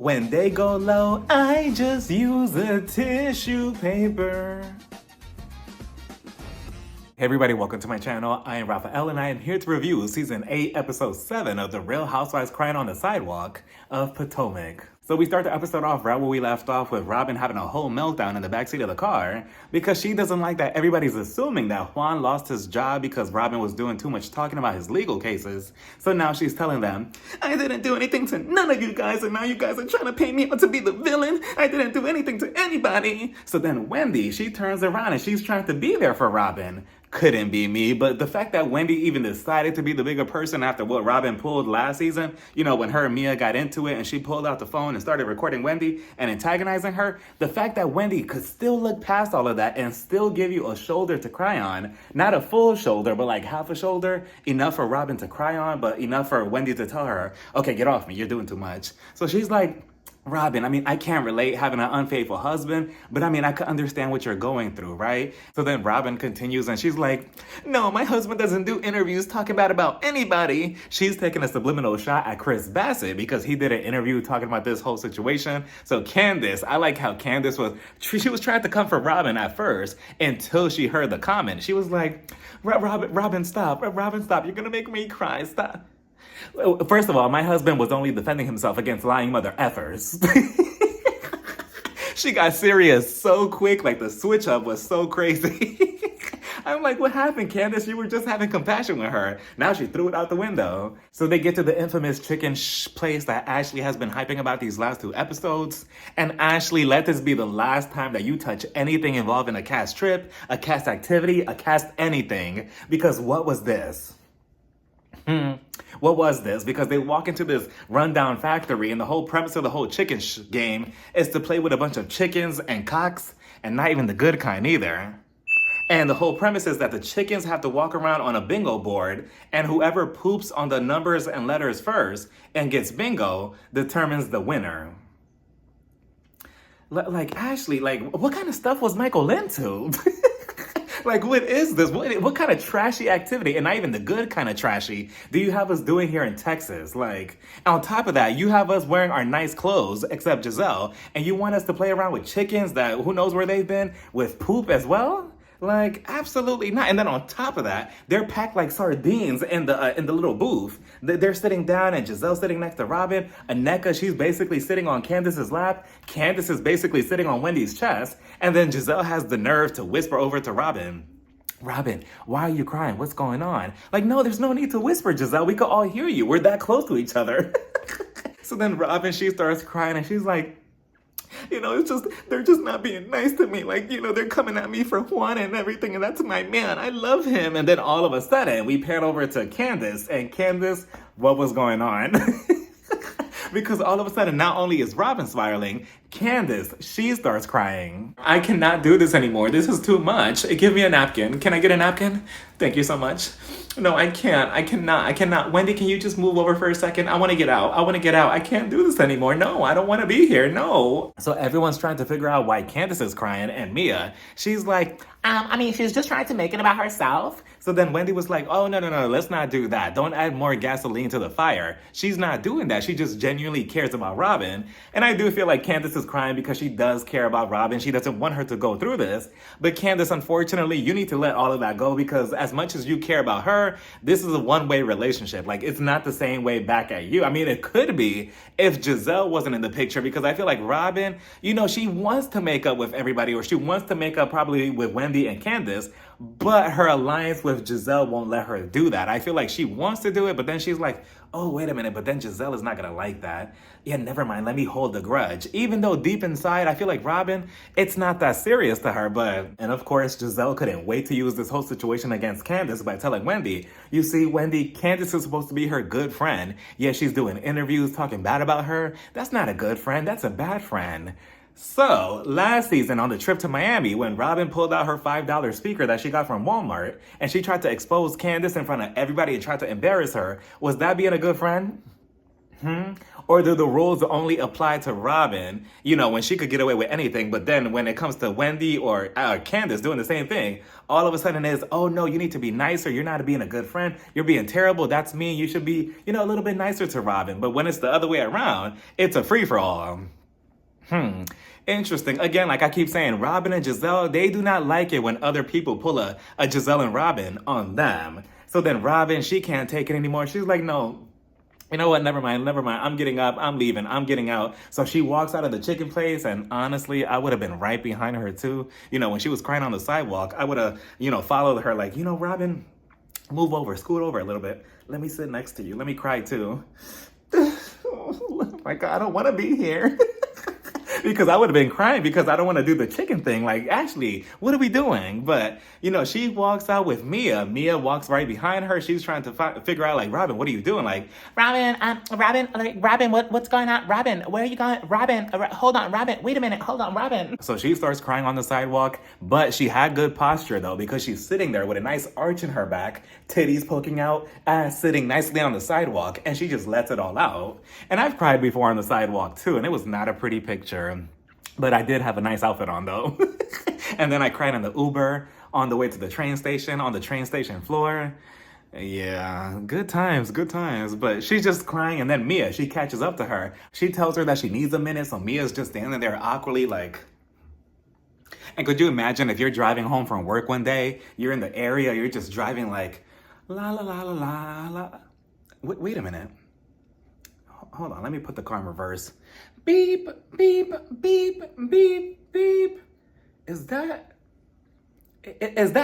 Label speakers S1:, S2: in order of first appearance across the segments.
S1: When they go low, I just use a tissue paper. Hey everybody, welcome to my channel. I am Raphael and I am here to review Season 8, Episode 7 of The Real Housewives Crying on the Sidewalk of Potomac. So we start the episode off right where we left off with Robin having a whole meltdown in the backseat of the car because she doesn't like that everybody's assuming that Juan lost his job because Robin was doing too much talking about his legal cases. So now she's telling them, I didn't do anything to none of you guys and now you guys are trying to paint me out to be the villain. I didn't do anything to anybody. So then Wendy, she turns around and she's trying to be there for Robin. Couldn't be me, but the fact that Wendy even decided to be the bigger person after what Robin pulled last season, you know, when her and Mia got into it and she pulled out the phone and started recording Wendy and antagonizing her, the fact that Wendy could still look past all of that and still give you a shoulder to cry on, not a full shoulder, but like half a shoulder, enough for Robin to cry on, but enough for Wendy to tell her, okay, get off me, you're doing too much. So she's like, Robin, I mean, I can't relate having an unfaithful husband, but I mean, I could understand what you're going through, right? So then Robin continues and she's like, no, my husband doesn't do interviews talking bad about anybody. She's taking a subliminal shot at Chris Bassett because he did an interview talking about this whole situation. So Candace, I like how Candace she was trying to come for Robin at first until she heard the comment. She was like, Robin, stop. Robin, stop. You're gonna make me cry. Stop. First of all, my husband was only defending himself against lying mother effers. She got serious so quick, like the switch up was so crazy. I'm like, what happened, Candace? You were just having compassion with her. Now she threw it out the window. So they get to the infamous chicken place that Ashley has been hyping about these last 2 episodes. And Ashley, let this be the last time that you touch anything involving a cast trip, a cast activity, a cast anything. Because what was this? What was this? Because they walk into this rundown factory and the whole premise of the whole chicken game is to play with a bunch of chickens and cocks and not even the good kind either. And the whole premise is that the chickens have to walk around on a bingo board and whoever poops on the numbers and letters first and gets bingo determines the winner. Like, Ashley, like, what kind of stuff was Michael into? Like, what is this? What kind of trashy activity, and not even the good kind of trashy, do you have us doing here in Texas? Like, on top of that, you have us wearing our nice clothes, except Giselle, and you want us to play around with chickens that who knows where they've been, with poop as well? Like, absolutely not. And then on top of that, they're packed like sardines in the little booth. They're sitting down and Giselle's sitting next to Robin. Aneka, she's basically sitting on Candace's lap. Candace is basically sitting on Wendy's chest. And then Giselle has the nerve to whisper over to Robin, Robin, why are you crying? What's going on? Like, no, there's no need to whisper, Giselle. We could all hear you. We're that close to each other. So then Robin, she starts crying and she's like, you know, they're just not being nice to me. Like, you know, they're coming at me for Juan and everything, and that's my man. I love him. And then all of a sudden, we pan over to Candace, and Candace, what was going on? Because all of a sudden, not only is Robin spiraling, Candace, she starts crying. I cannot do this anymore. This is too much. Give me a napkin. Can I get a napkin? Thank you so much. No, I can't. I cannot. Wendy, can you just move over for a second? I want to get out. I can't do this anymore. No, I don't want to be here. No. So everyone's trying to figure out why Candace is crying, and Mia, she's like, she's just trying to make it about herself. So then Wendy was like, oh, no, let's not do that. Don't add more gasoline to the fire. She's not doing that. She just genuinely cares about Robin. And I do feel like Candace is crying because she does care about Robin. She doesn't want her to go through this. But Candace, unfortunately, you need to let all of that go because as much as you care about her, this is a one-way relationship. Like, it's not the same way back at you. I mean, it could be if Giselle wasn't in the picture because I feel like Robin, you know, she wants to make up with everybody or she wants to make up probably with Wendy and Candace, but her alliance with Giselle won't let her do that. I feel like she wants to do it, but then she's like, oh, wait a minute, but then Giselle is not gonna like that. Yeah, never mind, let me hold the grudge. Even though deep inside, I feel like Robin, it's not that serious to her, and of course, Giselle couldn't wait to use this whole situation against Candace by telling Wendy, you see, Wendy, Candace is supposed to be her good friend. Yeah, she's doing interviews talking bad about her. That's not a good friend, that's a bad friend. So, last season on the trip to Miami, when Robin pulled out her $5 speaker that she got from Walmart, and she tried to expose Candace in front of everybody and tried to embarrass her, was that being a good friend? Hmm? Or do the rules only apply to Robin, when she could get away with anything, but then when it comes to Wendy or Candace doing the same thing, all of a sudden is, oh no, you need to be nicer. You're not being a good friend. You're being terrible. That's mean. You should be, a little bit nicer to Robin. But when it's the other way around, it's a free-for-all. Interesting. Again, like I keep saying, Robin and Giselle, they do not like it when other people pull a Giselle and Robin on them. So then Robin, she can't take it anymore. She's like, no, you know what? Never mind. Never mind. I'm getting up. I'm leaving. I'm getting out. So she walks out of the chicken place. And honestly, I would have been right behind her too. When she was crying on the sidewalk, I would have, followed her like, Robin, move over, scoot over a little bit. Let me sit next to you. Let me cry too. Oh my God, I don't want to be here. Because I would have been crying because I don't want to do the chicken thing. Like, Ashley, what are we doing? But, she walks out with Mia. Mia walks right behind her. She's trying to figure out, like, Robin, what are you doing? Like,
S2: Robin, what's going on? Robin, where are you going? Robin, hold on, Robin, wait a minute, hold on, Robin.
S1: So she starts crying on the sidewalk, but she had good posture, though, because she's sitting there with a nice arch in her back, titties poking out, ass sitting nicely on the sidewalk, and she just lets it all out. And I've cried before on the sidewalk, too, and it was not a pretty picture. But I did have a nice outfit on, though. And then I cried in the Uber on the way to the train station, on the train station floor. Yeah, good times, good times. But she's just crying, and then Mia, she catches up to her. She tells her that she needs a minute, so Mia's just standing there awkwardly like... And could you imagine if you're driving home from work one day, you're in the area, you're just driving like, la la la la la la. Wait a minute. Hold on, let me put the car in reverse. Beep, beep, beep, beep, beep. Is that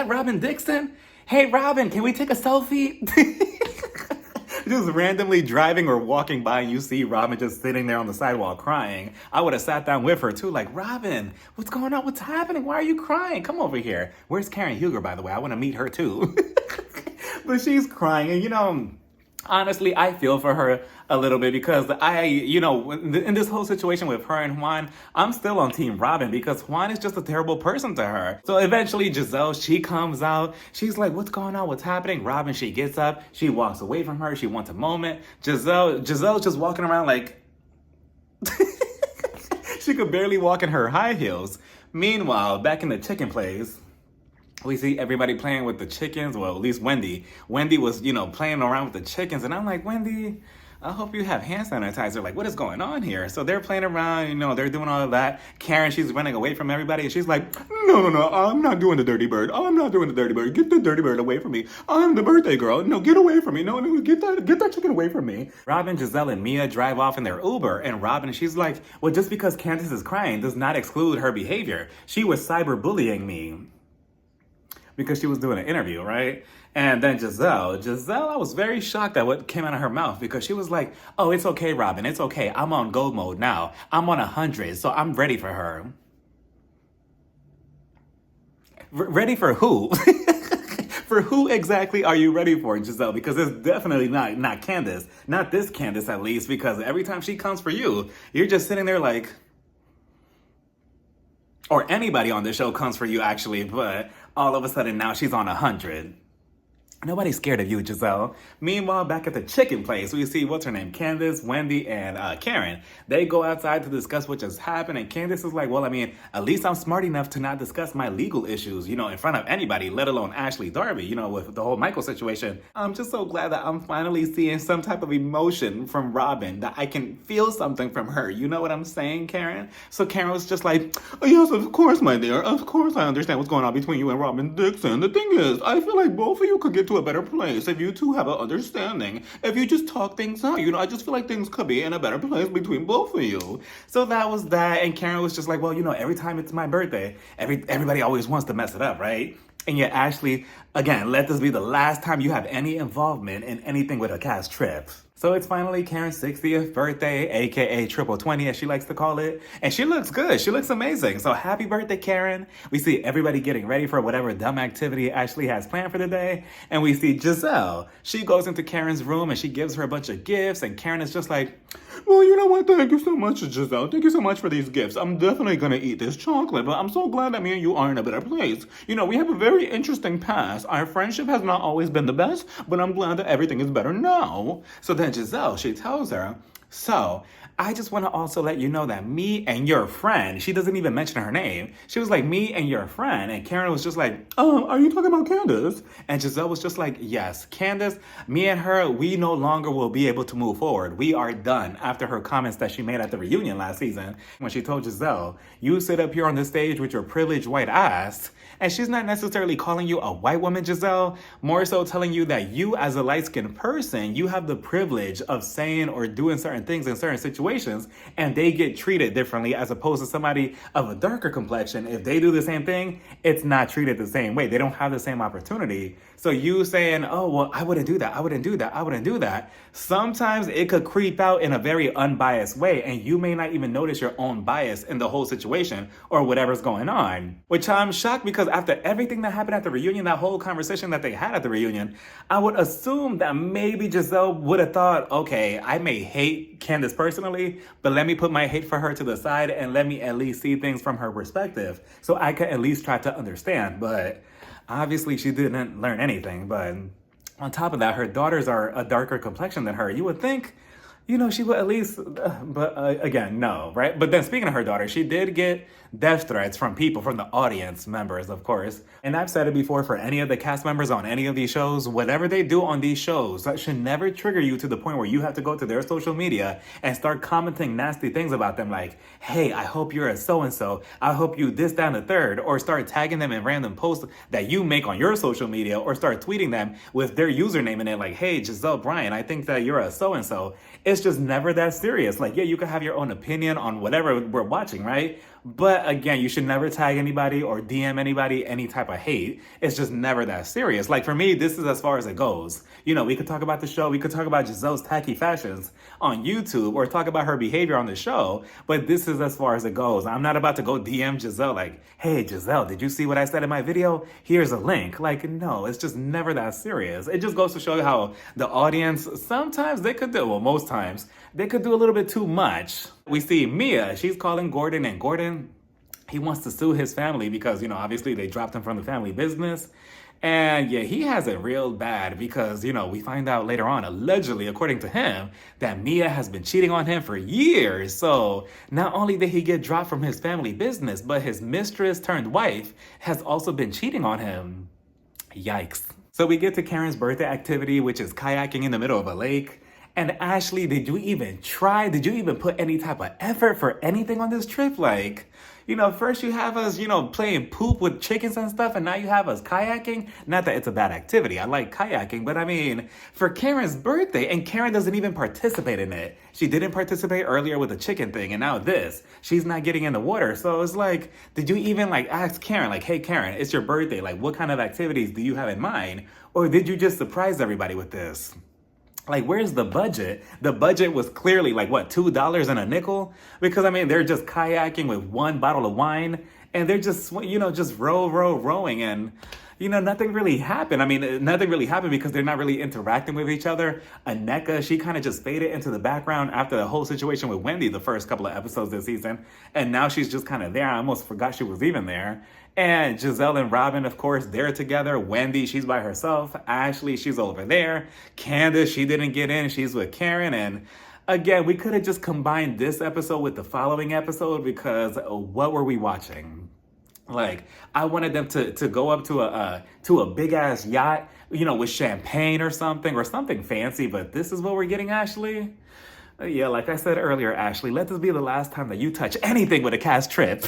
S1: Robin Dixon? Hey, Robin, can we take a selfie? Just randomly driving or walking by and you see Robin just sitting there on the sidewalk crying. I would have sat down with her too, like, Robin, what's going on? What's happening? Why are you crying? Come over here. Where's Karen Huger, by the way? I want to meet her too. But she's crying and honestly, I feel for her a little bit because in this whole situation with her and Juan, I'm still on Team Robin because Juan is just a terrible person to her. So eventually Giselle, she comes out. She's like, what's going on? What's happening? Robin, she gets up. She walks away from her. She wants a moment. Giselle's just walking around like... she could barely walk in her high heels. Meanwhile, back in the chicken place, we see everybody playing with the chickens. Well, at least Wendy. Wendy was, playing around with the chickens. And I'm like, Wendy, I hope you have hand sanitizer. Like, what is going on here? So they're playing around, they're doing all of that. Karen, she's running away from everybody. And she's like, no, I'm not doing the dirty bird. I'm not doing the dirty bird. Get the dirty bird away from me. I'm the birthday girl. No, get away from me. No, get that chicken away from me. Robin, Giselle, and Mia drive off in their Uber. And Robin, she's like, well, just because Candace is crying does not exclude her behavior. She was cyberbullying me. Because she was doing an interview, right? And then Giselle, I was very shocked at what came out of her mouth because she was like, oh, it's okay, Robin, it's okay. I'm on go mode now. I'm on 100, so I'm ready for her. Ready for who? For who exactly are you ready for, Giselle? Because it's definitely not Candace. Not this Candace, at least, because every time she comes for you, you're just sitting there like... Or anybody on the show comes for you, actually, but all of a sudden now she's on 100. Nobody's scared of you, Giselle. Meanwhile, back at the chicken place, we see, what's her name? Candace, Wendy, and Karen. They go outside to discuss what just happened, and Candace is like, well, at least I'm smart enough to not discuss my legal issues, in front of anybody, let alone Ashley Darby, with the whole Michael situation. I'm just so glad that I'm finally seeing some type of emotion from Robin, that I can feel something from her. You know what I'm saying, Karen? So Karen was just like, oh, yes, of course, my dear. Of course I understand what's going on between you and Robin Dixon. The thing is, I feel like both of you could get to a better place if you two have an understanding. If you just talk things out, I just feel like things could be in a better place between both of you. So that was that, and Karen was just like, well, every time it's my birthday, everybody always wants to mess it up, right? And yet, Ashley, again, let this be the last time you have any involvement in anything with a cast trip. So it's finally Karen's 60th birthday, aka triple 20 as she likes to call it. And she looks good. She looks amazing. So happy birthday, Karen. We see everybody getting ready for whatever dumb activity Ashley has planned for the day. And we see Giselle. She goes into Karen's room and she gives her a bunch of gifts. And Karen is just like, well, you know what? Thank you so much, Giselle. Thank you so much for these gifts. I'm definitely going to eat this chocolate, but I'm so glad that me and you are in a better place. We have a very interesting past. Our friendship has not always been the best, but I'm glad that everything is better now. So then Giselle, she tells her, So, I just want to also let you know that me and your friend, she doesn't even mention her name. She was like, me and your friend. And Karen was just like, are you talking about Candace? And Giselle was just like, yes, Candace, me and her, we no longer will be able to move forward. We are done after her comments that she made at the reunion last season when she told Giselle, you sit up here on the stage with your privileged white ass. And she's not necessarily calling you a white woman, Giselle, more so telling you that you as a light-skinned person, you have the privilege of saying or doing certain things in certain situations, and they get treated differently as opposed to somebody of a darker complexion. If they do the same thing, it's not treated the same way. They don't have the same opportunity. So you saying, oh, well, I wouldn't do that, I wouldn't do that, I wouldn't do that. Sometimes it could creep out in a very unbiased way, and you may not even notice your own bias in the whole situation or whatever's going on. Which I'm shocked because after everything that happened at the reunion, that whole conversation that they had at the reunion, I would assume that maybe Giselle would have thought, okay, I may hate Candace personally, but let me put my hate for her to the side and let me at least see things from her perspective so I can at least try to understand. But obviously she didn't learn anything. But on top of that, her daughters are a darker complexion than her. You would think, she would at least, again, no, right? But then speaking of her daughter, she did get death threats from people, from the audience members, of course. And I've said it before, for any of the cast members on any of these shows, whatever they do on these shows, that should never trigger you to the point where you have to go to their social media and start commenting nasty things about them like, hey, I hope you're a so-and-so. I hope you this, that, and the third. Or start tagging them in random posts that you make on your social media, or start tweeting them with their username in it like, hey, Giselle Bryan, I think that you're a so-and-so. It's just never that serious. Like, yeah, you can have your own opinion on whatever we're watching, right? But again, you should never tag anybody or DM anybody any type of hate. It's just never that serious. Like for me, this is as far as it goes. We could talk about the show. We could talk about Giselle's tacky fashions on YouTube or talk about her behavior on the show. But this is as far as it goes. I'm not about to go DM Giselle like, hey, Giselle, did you see what I said in my video? Here's a link. Like, no, it's just never that serious. It just goes to show you how the audience, sometimes they could do, well, most times, they could do a little bit too much. We see Mia, she's calling Gordon, and Gordon, he wants to sue his family because, obviously they dropped him from the family business. And yeah, he has it real bad because, we find out later on, allegedly, according to him, that Mia has been cheating on him for years. So not only did he get dropped from his family business, but his mistress turned wife has also been cheating on him. Yikes. So we get to Karen's birthday activity, which is kayaking in the middle of a lake. And Ashley, did you even try? Did you even put any type of effort for anything on this trip? Like, first you have us, playing poop with chickens and stuff, and now you have us kayaking. Not that it's a bad activity. I like kayaking, but I mean, for Karen's birthday, and Karen doesn't even participate in it. She didn't participate earlier with the chicken thing, and now this. She's not getting in the water. So it's like, did you even ask Karen, like, hey, Karen, it's your birthday. Like, what kind of activities do you have in mind? Or did you just surprise everybody with this? Like, where's the budget? The budget was clearly $2 and a nickel? Because, they're just kayaking with one bottle of wine and they're just, just rowing and, nothing really happened. Nothing really happened because they're not really interacting with each other. Aneka, she kind of just faded into the background after the whole situation with Wendy the first couple of episodes this season. And now she's just kind of there. I almost forgot she was even there. And Giselle and Robin, of course, they're together. Wendy, she's by herself. Ashley, she's over there. Candace, she didn't get in. She's with Karen. And again, we could have just combined this episode with the following episode because what were we watching? Like, I wanted them to go up to a big ass yacht, with champagne or something fancy. But this is what we're getting, Ashley. Yeah, like I said earlier, Ashley, let this be the last time that you touch anything with a cast trip.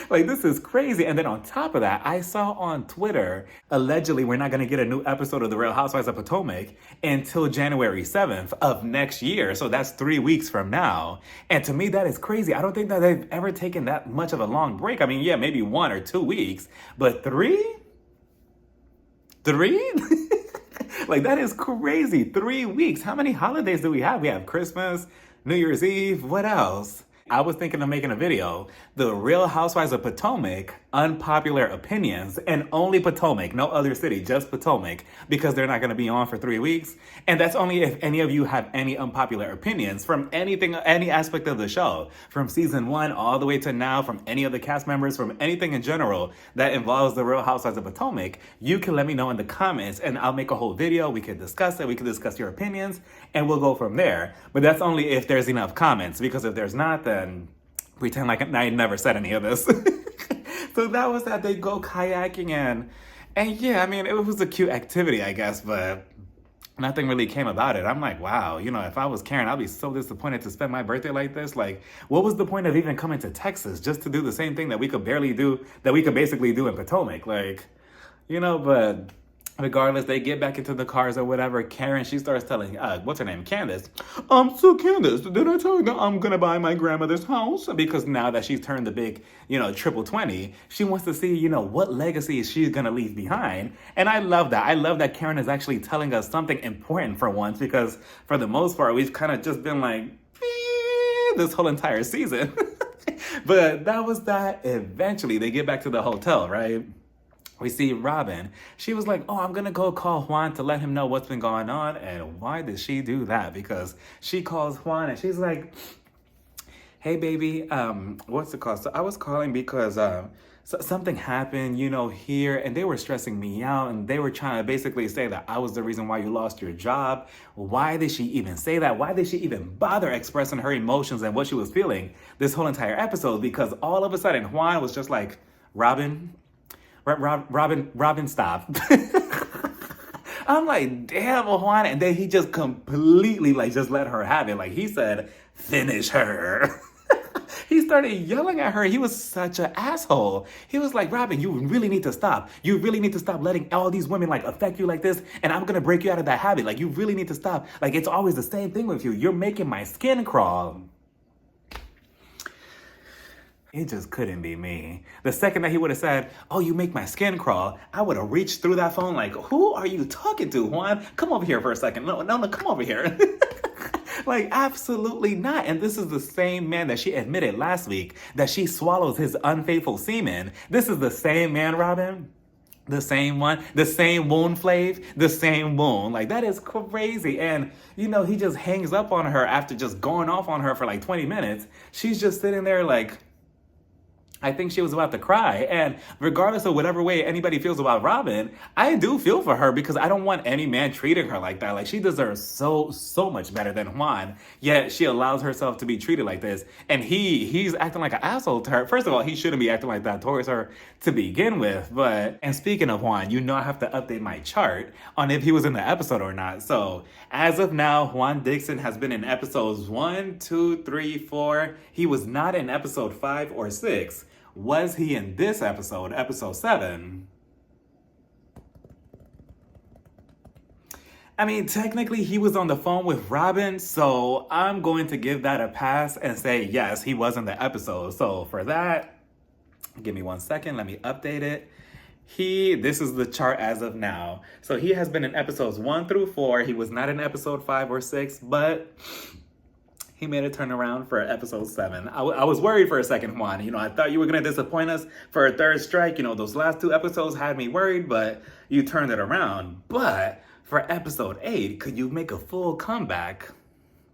S1: Like, this is crazy. And then on top of that, I saw on Twitter, allegedly, we're not going to get a new episode of The Real Housewives of Potomac until January 7th of next year. So that's 3 weeks from now. And to me, that is crazy. I don't think that they've ever taken that much of a long break. Yeah, maybe 1 or 2 weeks, but 3? 3? Like, that is crazy. 3 weeks. How many holidays do we have? We have Christmas, New Year's Eve. What else? I was thinking of making a video, The Real Housewives of Potomac, Unpopular Opinions, and only Potomac, no other city, just Potomac, because they're not going to be on for 3 weeks. And that's only if any of you have any unpopular opinions from anything, any aspect of the show, from season 1 all the way to now, from any of the cast members, from anything in general that involves The Real Housewives of Potomac. You can let me know in the comments and I'll make a whole video. We could discuss it. We could discuss your opinions and we'll go from there. But that's only if there's enough comments, because if there's not, then pretend like I never said any of this. So that was that. They go kayaking and yeah, I mean, it was a cute activity, I guess, but nothing really came about it. I'm like, wow, you know, if I was Karen, I'd be so disappointed to spend my birthday like this. Like, what was the point of even coming to Texas just to do the same thing that we could basically do in Potomac? Like, you know, but regardless, they get back into the cars or whatever. Karen, she starts telling, what's her name? Candace. So Candace, did I tell you that I'm gonna buy my grandmother's house? Because now that she's turned the big, triple 20, she wants to see, what legacy she's gonna leave behind. And I love that. I love that Karen is actually telling us something important for once, because for the most part, we've kind of just been like, this whole entire season. But that was that. Eventually, they get back to the hotel, right? We see Robin. She was like, I'm going to go call Juan to let him know what's been going on. And why did she do that? Because she calls Juan and she's like, hey, baby, what's it called? So I was calling because something happened, here. And they were stressing me out. And they were trying to basically say that I was the reason why you lost your job. Why did she even say that? Why did she even bother expressing her emotions and what she was feeling this whole entire episode? Because all of a sudden, Juan was just like, Robin, stop. I'm like, damn, Juan. And then he just completely just let her have it. Like he said, finish her. He started yelling at her. He was such an asshole. He was like, Robin, you really need to stop. You really need to stop letting all these women affect you like this. And I'm going to break you out of that habit. Like you really need to stop. Like it's always the same thing with you. You're making my skin crawl. It just couldn't be me. The second that he would have said, you make my skin crawl, I would have reached through that phone like, who are you talking to, Juan? Come over here for a second. No, come over here. Absolutely not. And this is the same man that she admitted last week that she swallows his unfaithful semen. This is the same man, Robin. The same one, the same wound, Flav, the same wound. That is crazy. And, he just hangs up on her after just going off on her for 20 minutes. She's just sitting there I think she was about to cry. And regardless of whatever way anybody feels about Robin, I do feel for her because I don't want any man treating her like that. She deserves so much better than Juan. Yet she allows herself to be treated like this. And he's acting like an asshole to her. First of all, he shouldn't be acting like that towards her to begin with. And speaking of Juan, I have to update my chart on if he was in the episode or not. So as of now, Juan Dixon has been in episodes 1, 2, 3, 4. He was not in episode 5 or 6. Was he in this episode, episode 7? I mean, technically he was on the phone with Robin, so I'm going to give that a pass and say yes, he was in the episode. So for that, give me 1 second, let me update it. This is the chart as of now. So he has been in episodes 1 through 4. He was not in episode 5 or 6, but he made a turnaround for episode 7. I was worried for a second, Juan. I thought you were going to disappoint us for a third strike. Those last 2 episodes had me worried, but you turned it around. But for episode 8, could you make a full comeback?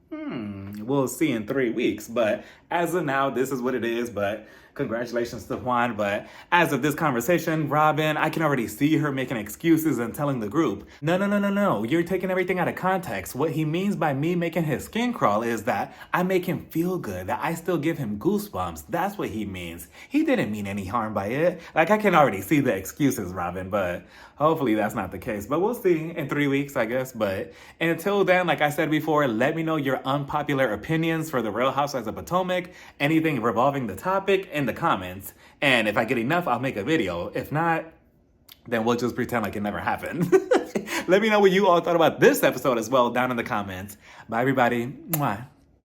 S1: We'll see in 3 weeks. But as of now, this is what it is. But congratulations to Juan. But as of this conversation, Robin, I can already see her making excuses and telling the group, no. You're taking everything out of context. What he means by me making his skin crawl is that I make him feel good, that I still give him goosebumps. That's what he means. He didn't mean any harm by it. I can already see the excuses, Robin, but hopefully that's not the case. But we'll see in 3 weeks, I guess. But until then, like I said before, let me know your unpopular opinions for The Real Housewives of Potomac, anything revolving the topic in the comments. And if I get enough, I'll make a video. If not, then we'll just pretend like it never happened. Let me know what you all thought about this episode as well down in the comments. Bye, everybody. Mwah.